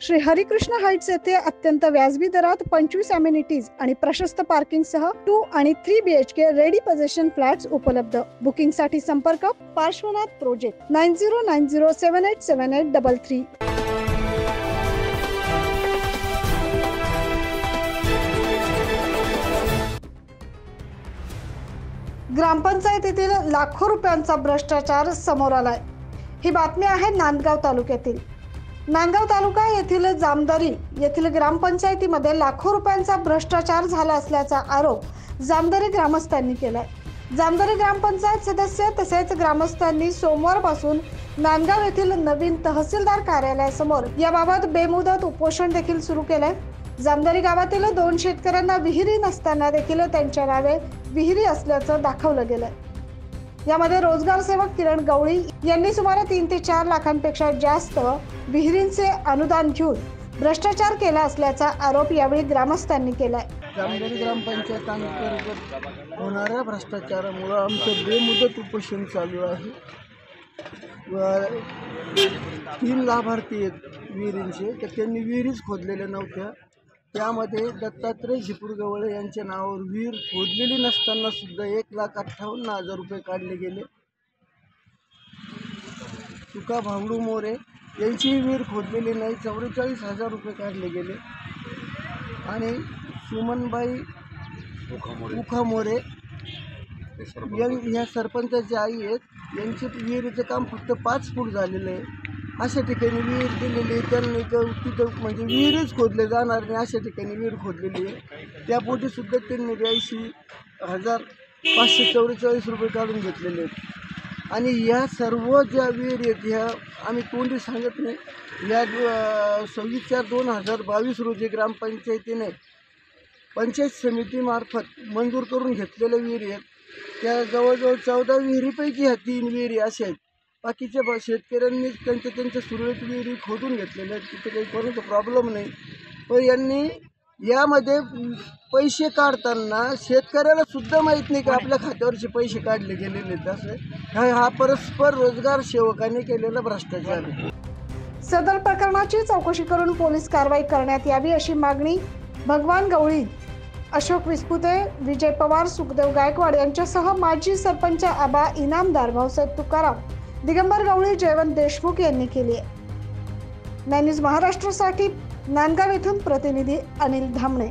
Shri Harikrishna Heights येथे अत्यंत व्याजबी दरात 25 अमेनिटीज आणि प्रशस्त पार्किंग सह 2 आणि 3 BHK रेडी पोझिशन फ्लॅट्स उपलब्ध। बुकिंग साठी संपर्क पार्श्वनाथ प्रोजेक्ट 9090787833। ग्रामपंचायतीतील लाखो रुपयांचा भ्रष्टाचार समोर आलाय। ही बातमी आहे नांदगाव तालुक्यातील। नांदगाव तालुका येथील जामदरी येथील ग्रामपंचायतीमध्ये लाखो रुपयांचा भ्रष्टाचार झाला असल्याचा आरोप जामदरी ग्रामस्थांनी केलाय। जामदरी ग्रामपंचायत सदस्य तसेच ग्रामस्थांनी सोमवारपासून नांदगाव येथील नवीन तहसीलदार कार्यालयासमोर याबाबत बेमुदत उपोषण देखील सुरू केलंय। जामदरी गावातील 2 शेतकऱ्यांना विहिरी नसताना देखील त्यांच्या नावे विहिरी असल्याचं दाखवलं गेलंय। यामध्ये रोजगार सेवक किरण गवळी यांनी सुमारे 3 ते 4 लाखांपेक्षा जास्त विहिरींचे अनुदान घेऊन भ्रष्टाचार केला असल्याचा आरोप यावेळी ग्रामस्थांनी केलाय। जामदरी ग्रामपंचायत अंतर्गत होणाऱ्या भ्रष्टाचारामुळे आमचं बेमुदत उपोषण चालू आहे। 3 लाभार्थी आहेत विहिरींचे, तर त्यांनी विहिरीच खोदलेल्या नव्हत्या। त्यामध्ये दत्तात्रय झिपूरगवळे यांच्या नावावर विहीर खोदलेली नसताना सुद्धा 1,58,000 रुपये काढले गेले। तुका भावडू मोरे यांची विहीर खोदलेली नाही, 44,000 रुपये काढले गेले। आणि सुमनबाई उखामोरे या सरपंचाची आई आहेत, यांची विहिरीचं काम फक्त 5 फूट झालेलं आहे। अशा ठिकाणी विहीर दिलेली, त्यांनी तिथं म्हणजे विहीरच खोदले जाणार नाही अशा ठिकाणी विहीर खोदलेली आहे। त्यापोटी सुद्धा त्यांनी 82,544 रुपये काढून घेतलेले आहेत। आणि या सर्व ज्या विहीर आहेत ह्या आम्ही तोंडी सांगत नाही, या 26/4/2022 रोजी ग्रामपंचायतीने पंचायत समितीमार्फत मंजूर करून घेतलेल्या विहिरी आहेत। त्या जवळजवळ 14 विहिरीपैकी ह्या 3 विहिरी अशा आहेत। बाकीच्या शेतकऱ्यांनी त्यांच्या सुरळीत विहिरी खोदून घेतलेल्या आहेत, तिथे काही कोणाचा प्रॉब्लेम नाही। पण यांनी यामध्ये पैसे काढताना शेतकऱ्याला सुद्धा माहीत नाही की आपल्या खात्यावरचे पैसे काढले गेलेले आहेत। असं हा परस्पर रोजगार सेवकांनी केलेला भ्रष्टाचार आहे। सदर प्रकरणाची चौकशी करून पोलीस कारवाई करण्यात यावी अशी मागणी भगवान गवळी, अशोक विस्पुते, विजय पवार, सुखदेव गायकवाड यांच्यासह माजी सरपंच आबा इनामदार भाऊसाहेब तुकाराम, दिगंबर गवळी, जयवंत देशमुख यांनी केली आहे। 9 न्यूज महाराष्ट्रासाठी नांदगाव येथून प्रतिनिधी अनिल धामणे।